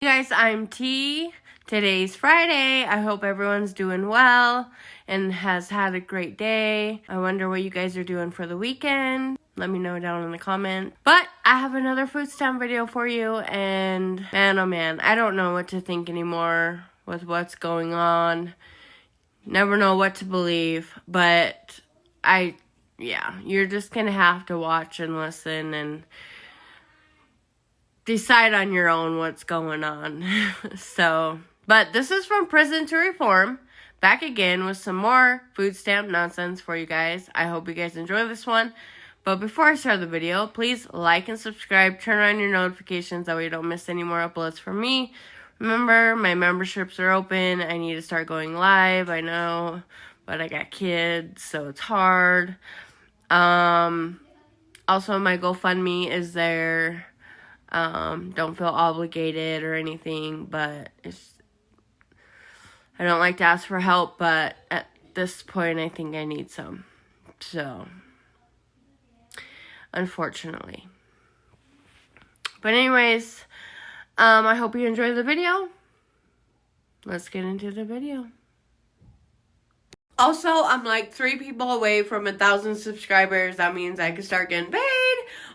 Hey guys, I'm T. Today's Friday. I hope everyone's doing well and has had a great day. I wonder what you guys are doing for the weekend. Let me know down in the comments. But I have another food stamp video for you, and man, oh man, I don't know what to think anymore with what's going on. Never know what to believe, but you're just gonna have to watch and listen and decide on your own what's going on. But this is from Prison to Reform, back again with some more food stamp nonsense for you guys. I hope you guys enjoy this one. But before I start the video, please like and subscribe, turn on your notifications, that way you don't miss any more uploads from me. Remember, my memberships are open. I need to start going live, I know, but I got kids, so it's hard. Also, my GoFundMe is there. Don't feel obligated or anything, but I don't like to ask for help, but at this point, I think I need some. So, unfortunately. But anyways, I hope you enjoy the video. Let's get into the video. Also, I'm like 3 people away from 1,000 subscribers. That means I can start getting paid.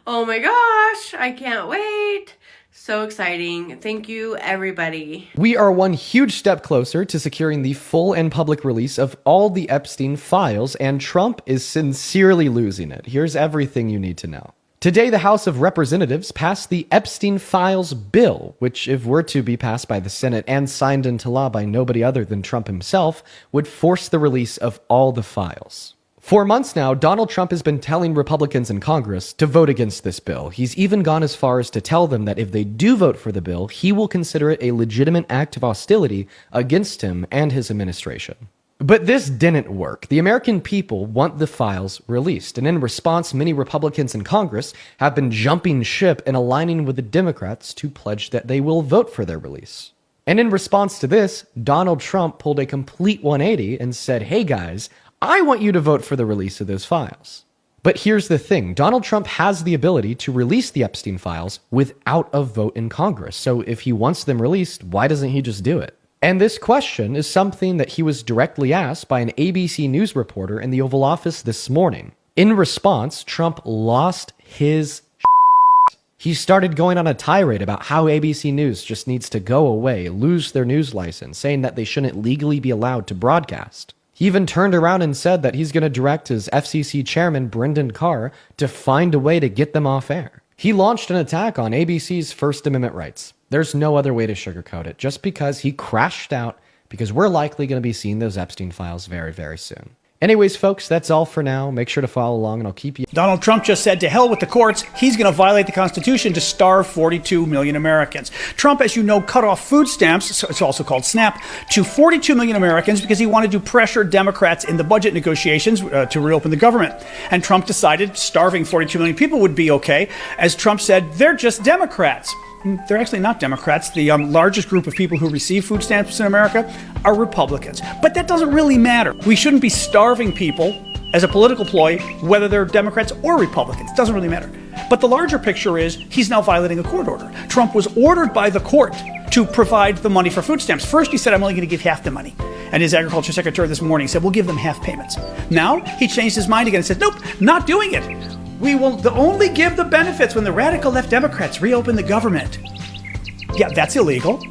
Oh my gosh, I can't wait. So exciting. Thank you, everybody. We are one huge step closer to securing the full and public release of all the Epstein files, and Trump is sincerely losing it. Here's everything you need to know. Today, the House of Representatives passed the Epstein Files bill, which, if were to be passed by the Senate and signed into law by nobody other than Trump himself, would force the release of all the files. For months now, Donald Trump has been telling Republicans in Congress to vote against this bill. He's even gone as far as to tell them that if they do vote for the bill, he will consider it a legitimate act of hostility against him and his administration. But this didn't work. The American people want the files released, and in response, many Republicans in Congress have been jumping ship and aligning with the Democrats to pledge that they will vote for their release. And in response to this, Donald Trump pulled a complete 180 and said, hey guys, I want you to vote for the release of those files. But here's the thing, Donald Trump has the ability to release the Epstein files without a vote in Congress. So if he wants them released, why doesn't he just do it? And this question is something that he was directly asked by an ABC News reporter in the Oval Office this morning. In response, Trump lost his shit. He started going on a tirade about how ABC News just needs to go away, lose their news license, saying that they shouldn't legally be allowed to broadcast. He even turned around and said that he's going to direct his FCC chairman, Brendan Carr, to find a way to get them off air. He launched an attack on ABC's First Amendment rights. There's no other way to sugarcoat it, just because he crashed out, because we're likely going to be seeing those Epstein files very, very soon. Anyways, folks, that's all for now. Make sure to follow along, and I'll keep you... Donald Trump just said to hell with the courts. He's going to violate the Constitution to starve 42 million Americans. Trump, as you know, cut off food stamps, it's also called SNAP, to 42 million Americans because he wanted to pressure Democrats in the budget negotiations to reopen the government. And Trump decided starving 42 million people would be okay. As Trump said, they're just Democrats. They're actually not Democrats. The largest group of people who receive food stamps in America are Republicans. But that doesn't really matter. We shouldn't be starving people as a political ploy, whether they're Democrats or Republicans. It doesn't really matter. But the larger picture is he's now violating a court order. Trump was ordered by the court to provide the money for food stamps. First, he said, I'm only going to give half the money. And his agriculture secretary this morning said, we'll give them half payments. Now, he changed his mind again and said, nope, not doing it. We will only give the benefits when the radical left Democrats reopen the government. Yeah, that's illegal.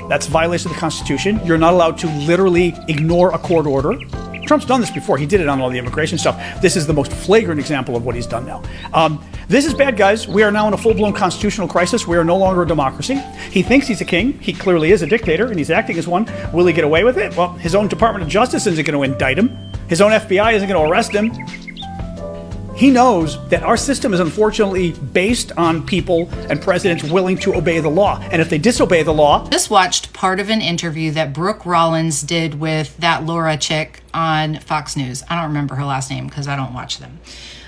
That's a violation of the Constitution. You're not allowed to literally ignore a court order. Trump's done this before. He did it on all the immigration stuff. This is the most flagrant example of what he's done now. This is bad, guys. We are now in a full-blown constitutional crisis. We are no longer a democracy. He thinks he's a king. He clearly is a dictator, and he's acting as one. Will he get away with it? Well, his own Department of Justice isn't going to indict him. His own FBI isn't going to arrest him. He knows that our system is unfortunately based on people and presidents willing to obey the law. And if they disobey the law... Just watched part of an interview that Brooke Rollins did with that Laura chick on Fox News. I don't remember her last name because I don't watch them.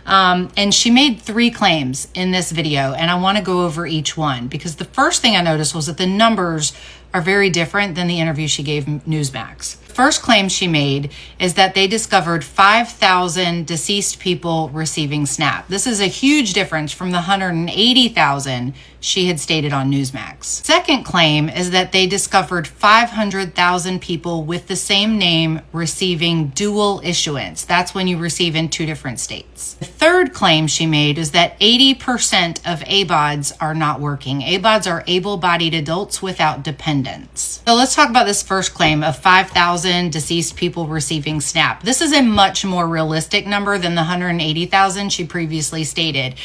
And she made 3 claims in this video, and I want to go over each one because the first thing I noticed was that the numbers are very different than the interview she gave Newsmax. First claim she made is that they discovered 5,000 deceased people receiving SNAP. This is a huge difference from the 180,000 she had stated on Newsmax. Second claim is that they discovered 500,000 people with the same name receiving dual issuance. That's when you receive in 2 different states. The third claim she made is that 80% of ABODs are not working. ABODs are able-bodied adults without dependents. So let's talk about this first claim of 5,000 deceased people receiving SNAP. This is a much more realistic number than the 180,000 she previously stated,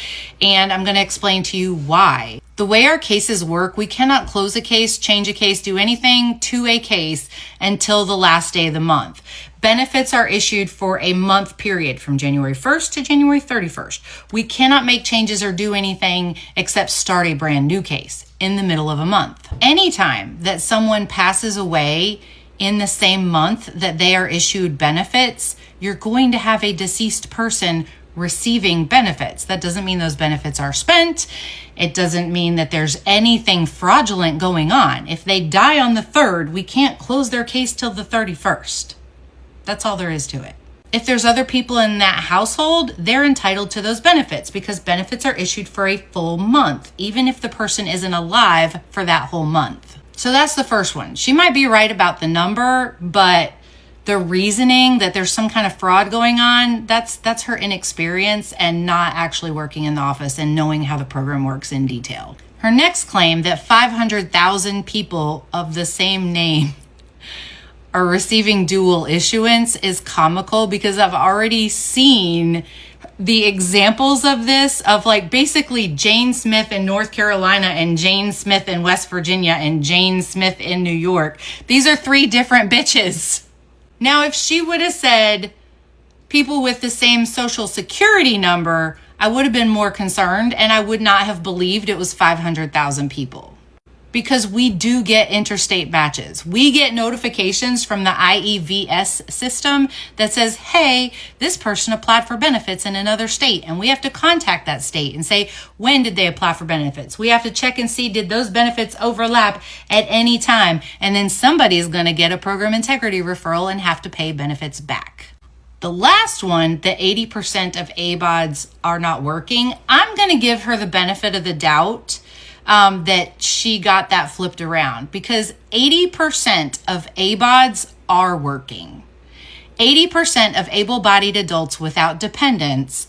and I'm going to explain to you why. The way our cases work, we cannot close a case, change a case, do anything to a case until the last day of the month. Benefits are issued for a month period from January 1st to January 31st. We cannot make changes or do anything except start a brand new case in the middle of a month. Anytime that someone passes away in the same month that they are issued benefits, you're going to have a deceased person receiving benefits. That doesn't mean those benefits are spent. It doesn't mean that there's anything fraudulent going on. If they die on the 3rd, we can't close their case till the 31st. That's all there is to it. If there's other people in that household, they're entitled to those benefits because benefits are issued for a full month, even if the person isn't alive for that whole month. So that's the first one. She might be right about the number, but the reasoning that there's some kind of fraud going on, that's her inexperience and not actually working in the office and knowing how the program works in detail. Her next claim that 500,000 people of the same name are receiving dual issuance is comical because I've already seen the examples of this, of like basically Jane Smith in North Carolina and Jane Smith in West Virginia and Jane Smith in New York. These are 3 different bitches. Now, if she would have said people with the same social security number, I would have been more concerned and I would not have believed it was 500,000 people. Because we do get interstate batches. We get notifications from the IEVS system that says, hey, this person applied for benefits in another state. And we have to contact that state and say, when did they apply for benefits? We have to check and see, did those benefits overlap at any time? And then somebody is going to get a program integrity referral and have to pay benefits back. The last one, the 80% of ABODs are not working, I'm going to give her the benefit of the doubt that she got that flipped around because 80% of ABODs are working. 80% of able-bodied adults without dependents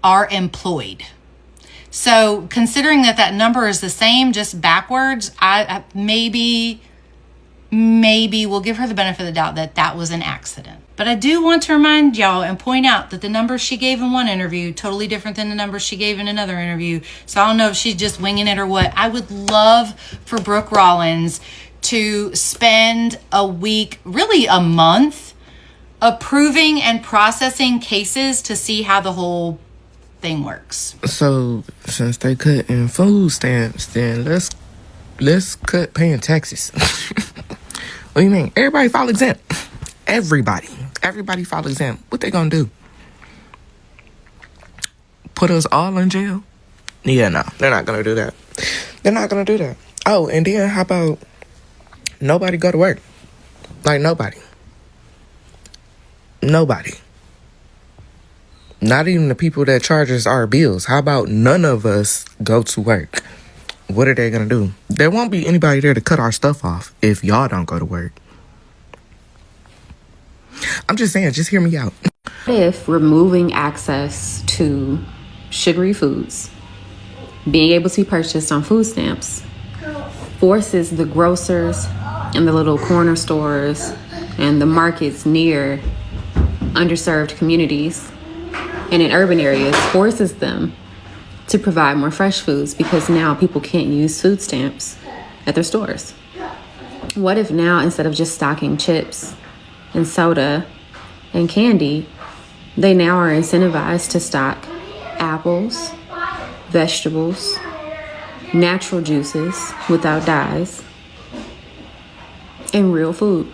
are employed. So considering that number is the same, just backwards, I maybe we'll give her the benefit of the doubt that was an accident. But I do want to remind y'all and point out that the numbers she gave in one interview, totally different than the numbers she gave in another interview. So I don't know if she's just winging it or what. I would love for Brooke Rollins to spend a week, really a month, approving and processing cases to see how the whole thing works. So since they cut in food stamps, then let's cut paying taxes. What do you mean? Everybody file exempt. Everybody file exempt. What they gonna do? Put us all in jail? Yeah, no, they're not gonna do that. They're not gonna do that. Oh, and then how about nobody go to work? Like nobody. Not even the people that charge us our bills. How about none of us go to work? What are they gonna do? There won't be anybody there to cut our stuff off if y'all don't go to work. I'm just saying, just hear me out. If removing access to sugary foods, being able to be purchased on food stamps, forces the grocers and the little corner stores and the markets near underserved communities and in urban areas, forces them to provide more fresh foods because now people can't use food stamps at their stores. What if now, instead of just stocking chips and soda and candy, they now are incentivized to stock apples, vegetables, natural juices without dyes, and real food?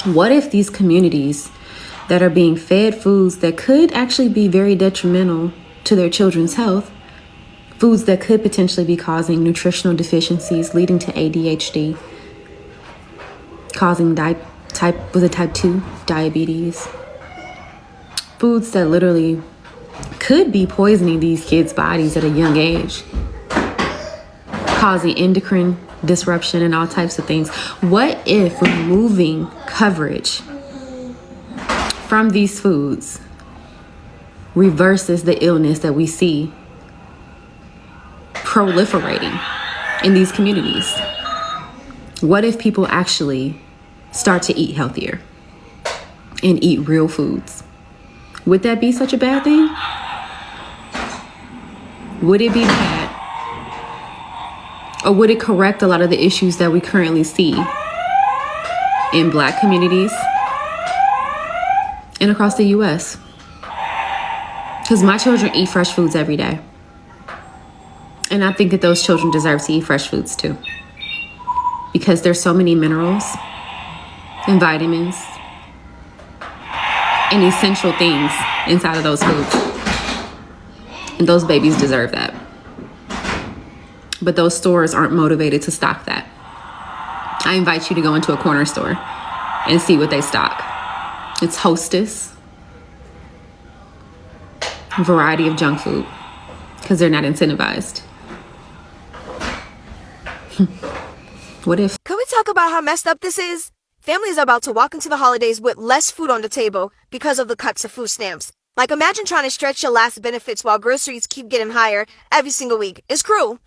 What if these communities that are being fed foods that could actually be very detrimental to their children's health, foods that could potentially be causing nutritional deficiencies leading to ADHD, causing type 2 diabetes. Foods that literally could be poisoning these kids' bodies at a young age, causing endocrine disruption and all types of things. What if removing coverage from these foods reverses the illness that we see proliferating in these communities? What if people actually start to eat healthier and eat real foods? Would that be such a bad thing? Would it be bad? Or would it correct a lot of the issues that we currently see in Black communities and across the US? Because my children eat fresh foods every day. And I think that those children deserve to eat fresh foods too. Because there's so many minerals and vitamins and essential things inside of those foods. And those babies deserve that. But those stores aren't motivated to stock that. I invite you to go into a corner store and see what they stock. It's Hostess, a variety of junk food, because they're not incentivized. What if? Could we talk about how messed up this is? Families are about to walk into the holidays with less food on the table because of the cuts to food stamps. Like, imagine trying to stretch your last benefits while groceries keep getting higher every single week. It's cruel.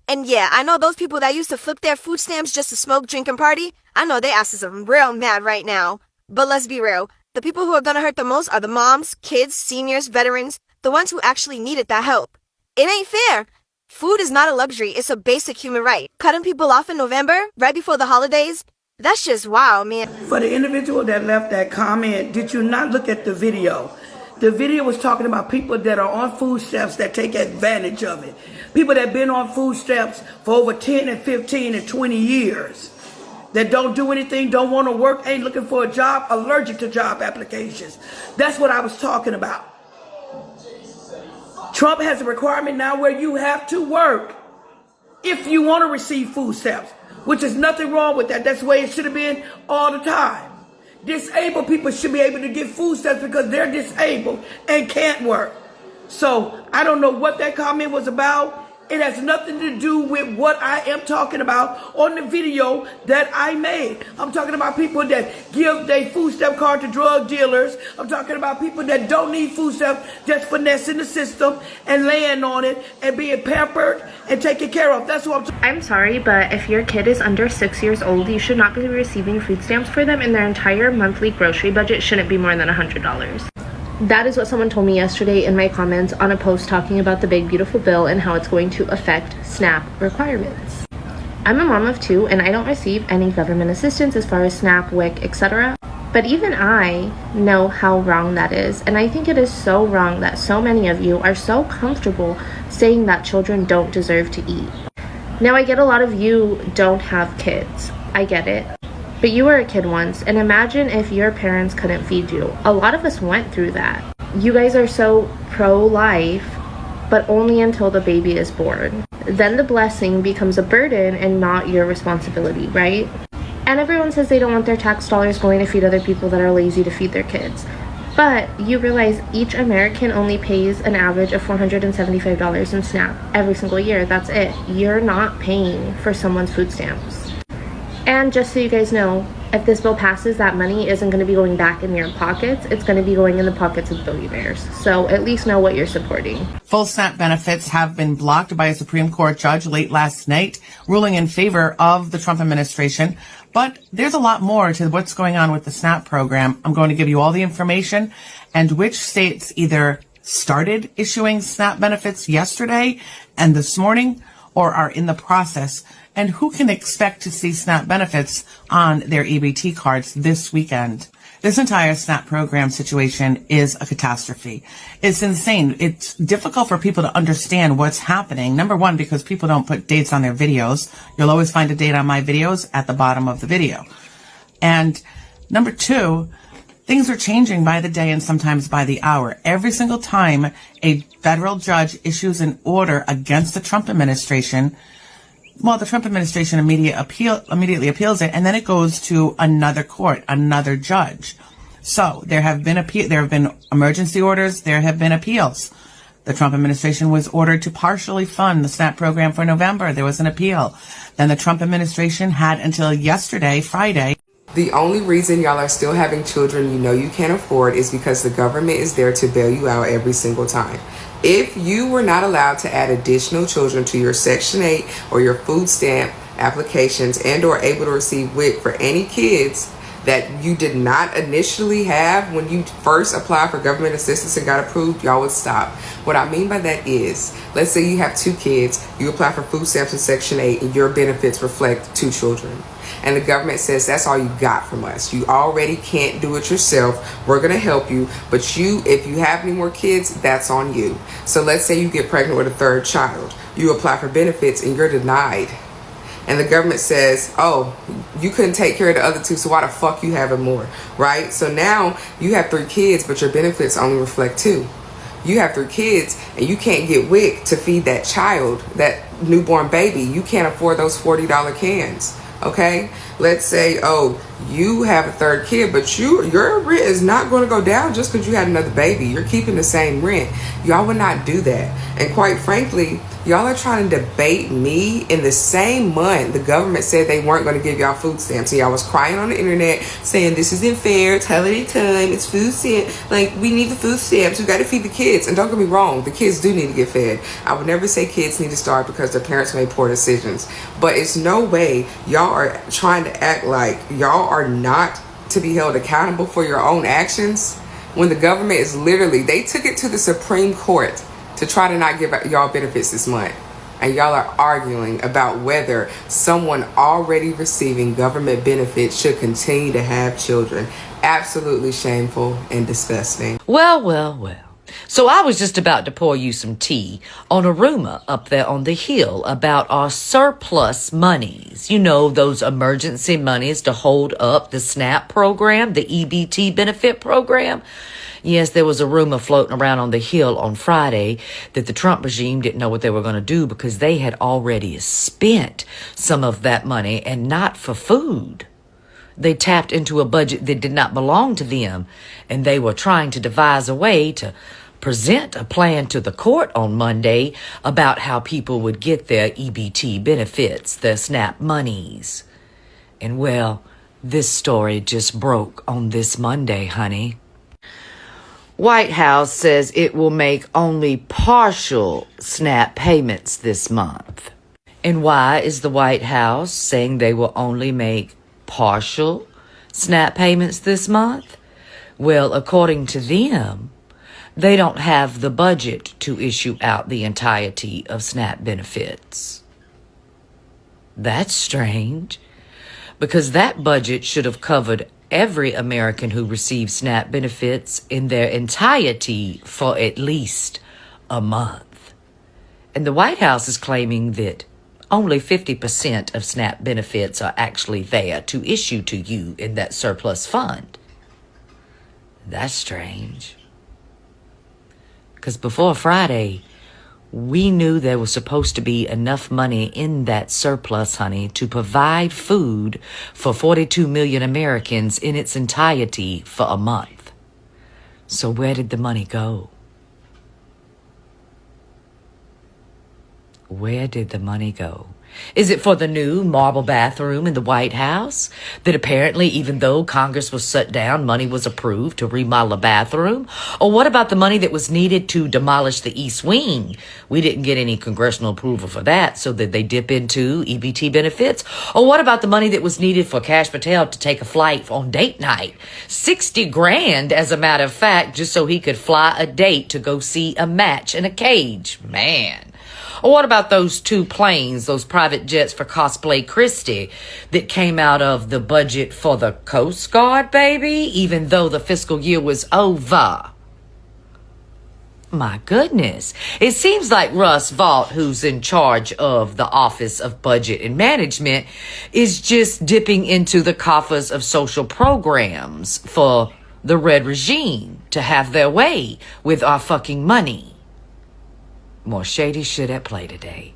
And yeah, I know those people that used to flip their food stamps just to smoke, drink, and party. I know they asses are real mad right now. But let's be real. The people who are gonna hurt the most are the moms, kids, seniors, veterans, the ones who actually needed that help. It ain't fair. Food is not a luxury, it's a basic human right. Cutting people off in November, right before the holidays, that's just wow, man. For the individual that left that comment, did you not look at the video? The video was talking about people that are on food stamps that take advantage of it. People that have been on food stamps for over 10 and 15 and 20 years. That don't do anything, don't want to work, ain't looking for a job, allergic to job applications. That's what I was talking about. Trump has a requirement now where you have to work if you want to receive food stamps, which is nothing wrong with that. That's the way it should have been all the time. Disabled people should be able to get food stamps because they're disabled and can't work. So I don't know what that comment was about. It has nothing to do with what I am talking about on the video that I made. I'm talking about people that give their food stamp card to drug dealers. I'm talking about people that don't need food stamps, just finessing the system and laying on it and being pampered and taken care of. That's what I'm sorry, but if your kid is under 6 years old, you should not be receiving food stamps for them, and their entire monthly grocery budget shouldn't be more than $100. That is what someone told me yesterday in my comments on a post talking about the big beautiful bill and how it's going to affect SNAP requirements. I'm a mom of 2 and I don't receive any government assistance as far as SNAP, WIC, etc. But even I know how wrong that is, and I think it is so wrong that so many of you are so comfortable saying that children don't deserve to eat. Now, I get a lot of you don't have kids. I get it. But you were a kid once, and imagine if your parents couldn't feed you. A lot of us went through that. You guys are so pro-life, but only until the baby is born. Then the blessing becomes a burden and not your responsibility, right? And everyone says they don't want their tax dollars going to feed other people that are lazy to feed their kids. But you realize each American only pays an average of $475 in SNAP every single year. That's it. You're not paying for someone's food stamps. And just so you guys know, if this bill passes, that money isn't going to be going back in your pockets. It's going to be going in the pockets of billionaires. So at least know what you're supporting. Full SNAP benefits have been blocked by a Supreme Court judge late last night, ruling in favor of the Trump administration. But there's a lot more to what's going on with the SNAP program. I'm going to give you all the information and which states either started issuing SNAP benefits yesterday and this morning or are in the process, and who can expect to see SNAP benefits on their EBT cards this weekend. This entire SNAP program situation is a catastrophe. It's insane. It's difficult for people to understand what's happening. Number one, because people don't put dates on their videos. You'll always find a date on my videos at the bottom of the video. And number two, things are changing by the day and sometimes by the hour. Every single time a federal judge issues an order against the Trump administration, Well, the Trump administration immediately appeals it, and then it goes to another court, another judge. So there have been emergency orders, there have been appeals. The Trump administration was ordered to partially fund the SNAP program for November. There was an appeal. Then the Trump administration had until yesterday, Friday. The only reason y'all are still having children you know you can't afford is because the government is there to bail you out every single time. If you were not allowed to add additional children to your Section 8 or your food stamp applications and or able to receive WIC for any kids that you did not initially have when you first applied for government assistance and got approved, y'all would stop. What I mean by that is, let's say you have 2 kids, you apply for food stamps in Section 8 and your benefits reflect 2 children. And the government says that's all you got from us. You already can't do it yourself. We're going to help you. But if you have any more kids, that's on you. So let's say you get pregnant with a 3rd child. You apply for benefits and you're denied. And the government says, oh, you couldn't take care of the other 2, so why the fuck you having more, right? So now you have 3 kids, but your benefits only reflect 2. You have 3 kids and you can't get WIC to feed that child, that newborn baby. You can't afford those $40 cans. Okay, let's say, oh, you have a 3rd kid, but your rent is not going to go down just because you had another baby. You're keeping the same rent. Y'all would not do that. And quite frankly, y'all are trying to debate me. In the same month the government said they weren't going to give y'all food stamps, and y'all was crying on the internet saying this isn't fair, it's holiday time, it's food stamp, like we need the food stamps, we got to feed the kids. And don't get me wrong, the kids do need to get fed. I would never say kids need to starve because their parents made poor decisions, but it's no way y'all are trying to act like y'all are not to be held accountable for your own actions when the government is literally, they took it to the Supreme Court to try to not give y'all benefits this month. And y'all are arguing about whether someone already receiving government benefits should continue to have children. Absolutely shameful and disgusting. Well. So I was just about to pour you some tea on a rumor up there on the hill about our surplus monies. You know, those emergency monies to hold up the SNAP program, the EBT benefit program. Yes, there was a rumor floating around on the Hill on Friday that the Trump regime didn't know what they were going to do because they had already spent some of that money, and not for food. They tapped into a budget that did not belong to them, and they were trying to devise a way to present a plan to the court on Monday about how people would get their EBT benefits, their SNAP monies. And well, this story just broke on this Monday, honey. White House says it will make only partial SNAP payments this month. And why is the White House saying they will only make partial SNAP payments this month? Well, according to them, they don't have the budget to issue out the entirety of SNAP benefits. That's strange, because that budget should have covered every American who receives SNAP benefits in their entirety for at least a month. And the White House is claiming that only 50% of SNAP benefits are actually there to issue to you in that surplus fund. That's strange. Because before Friday, we knew there was supposed to be enough money in that surplus, honey, to provide food for 42 million Americans in its entirety for a month. So where did the money go? Where did the money go? Is it for the new marble bathroom in the White House that apparently, even though Congress was shut down, money was approved to remodel a bathroom? Or what about the money that was needed to demolish the East Wing? We didn't get any congressional approval for that, so did they dip into EBT benefits? Or what about the money that was needed for Kash Patel to take a flight on date night? $60,000, as a matter of fact, just so he could fly a date to go see a match in a cage. Man. Or what about those 2 planes, those private jets for Cosplay Christie that came out of the budget for the Coast Guard, baby, even though the fiscal year was over? My goodness. It seems like Russ Vaught, who's in charge of the Office of Budget and Management, is just dipping into the coffers of social programs for the red regime to have their way with our fucking money. More shady shit at play today.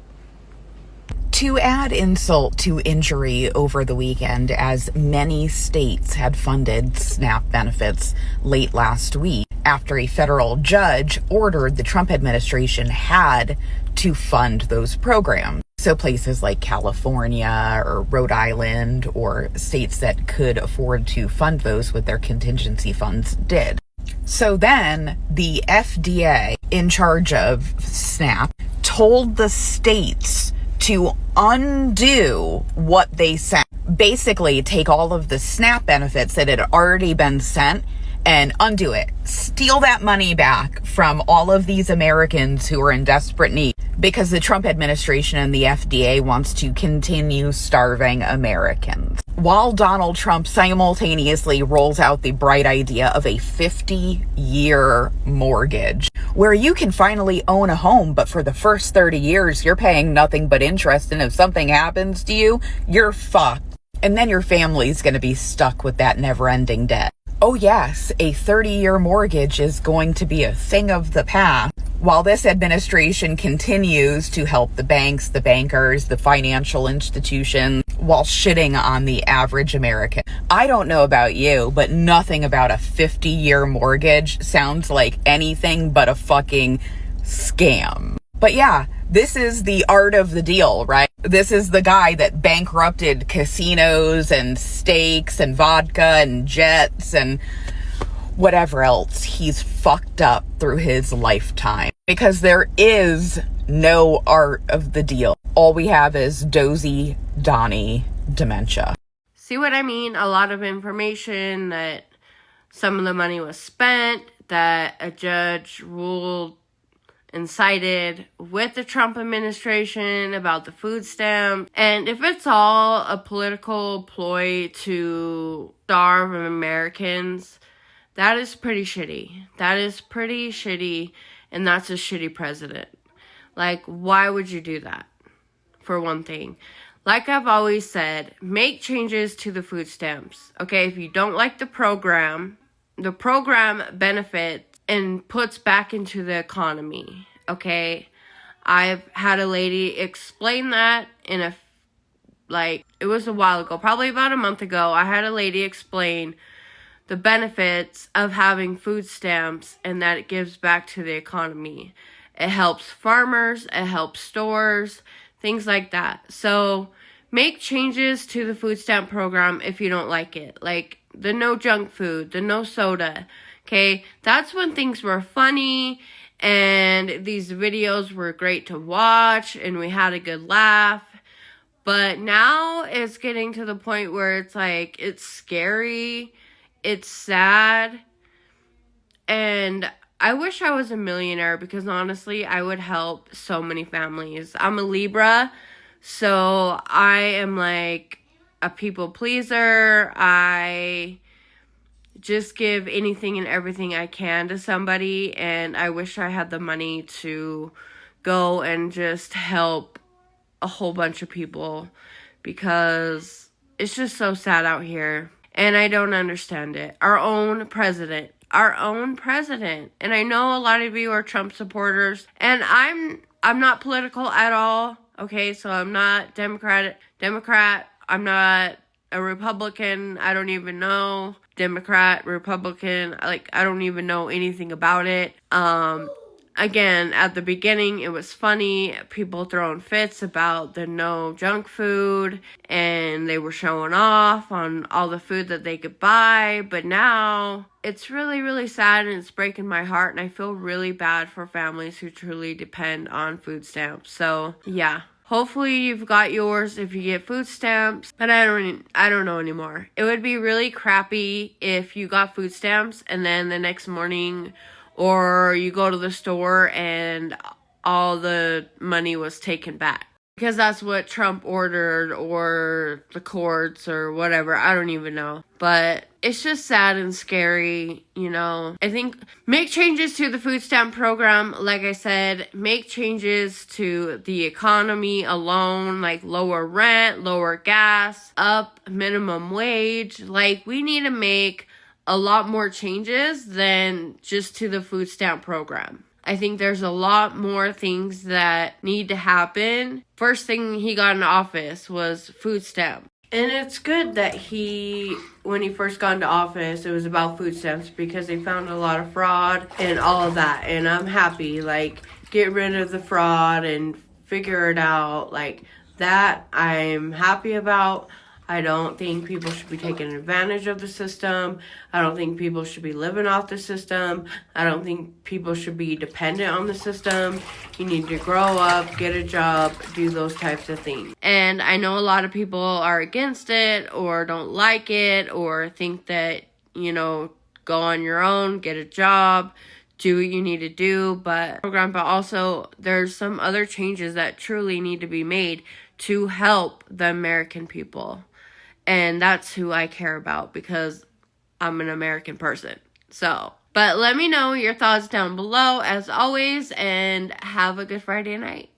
To add insult to injury over the weekend, as many states had funded SNAP benefits late last week after a federal judge ordered the Trump administration had to fund those programs. So places like California or Rhode Island or states that could afford to fund those with their contingency funds did. So then the FDA in charge of SNAP told the states to undo what they sent. Basically, take all of the SNAP benefits that had already been sent and undo it. Steal that money back from all of these Americans who are in desperate need, because the Trump administration and the FDA wants to continue starving Americans. While Donald Trump simultaneously rolls out the bright idea of a 50-year mortgage, where you can finally own a home, but for the first 30 years, you're paying nothing but interest, and if something happens to you, you're fucked. And then your family's gonna be stuck with that never-ending debt. Oh yes, a 30-year mortgage is going to be a thing of the past, while this administration continues to help the banks, the bankers, the financial institutions, while shitting on the average American. I don't know about you, but nothing about a 50-year mortgage sounds like anything but a fucking scam. But yeah, this is the art of the deal, right? This is the guy that bankrupted casinos and steaks and vodka and jets and whatever else he's fucked up through his lifetime. Because there is no art of the deal. All we have is dozy Donnie dementia. See what I mean? A lot of information that some of the money was spent, that a judge ruled and sided with the Trump administration about the food stamp. And if it's all a political ploy to starve Americans, that is pretty shitty. That is pretty shitty, and that's a shitty president. Like, why would you do that? For one thing. Like I've always said, make changes to the food stamps. Okay, if you don't like the program benefits and puts back into the economy. Okay, I've had a lady explain that it was a while ago, probably about a month ago. I had a lady explain the benefits of having food stamps and that it gives back to the economy. It helps farmers, it helps stores, things like that. So make changes to the food stamp program if you don't like it. Like the no junk food, the no soda. Okay, that's when things were funny and these videos were great to watch and we had a good laugh. But now it's getting to the point where it's like, it's scary, it's sad, and I wish I was a millionaire because honestly, I would help so many families. I'm a Libra, so I am like a people pleaser. I just give anything and everything I can to somebody, and I wish I had the money to go and just help a whole bunch of people because it's just so sad out here, and I don't understand it. Our own president, and I know a lot of you are Trump supporters, and I'm not political at all, okay, so I'm not Democrat, I'm not a Republican, I don't even know. Democrat, Republican, I don't even know anything about it. Again, at the beginning, it was funny, people throwing fits about the no junk food, and they were showing off on all the food that they could buy, but now it's really, really sad, and it's breaking my heart, and I feel really bad for families who truly depend on food stamps. So, yeah. Hopefully you've got yours if you get food stamps, but I don't know anymore. It would be really crappy if you got food stamps and then the next morning or you go to the store and all the money was taken back. Because that's what Trump ordered, or the courts, or whatever. I don't even know. But it's just sad and scary, you know. I think make changes to the food stamp program. Like I said, make changes to the economy alone. Like lower rent, lower gas, up minimum wage. Like we need to make a lot more changes than just to the food stamp program. I think there's a lot more things that need to happen. First thing he got into office was food stamp. And it's good that when he first got into office, it was about food stamps because they found a lot of fraud and all of that. And I'm happy, like, get rid of the fraud and figure it out. Like, that I'm happy about. I don't think people should be taking advantage of the system. I don't think people should be living off the system. I don't think people should be dependent on the system. You need to grow up, get a job, do those types of things. And I know a lot of people are against it or don't like it or think that, go on your own, get a job, do what you need to do. But also there's some other changes that truly need to be made to help the American people. And that's who I care about because I'm an American person. But let me know your thoughts down below as always, and have a good Friday night.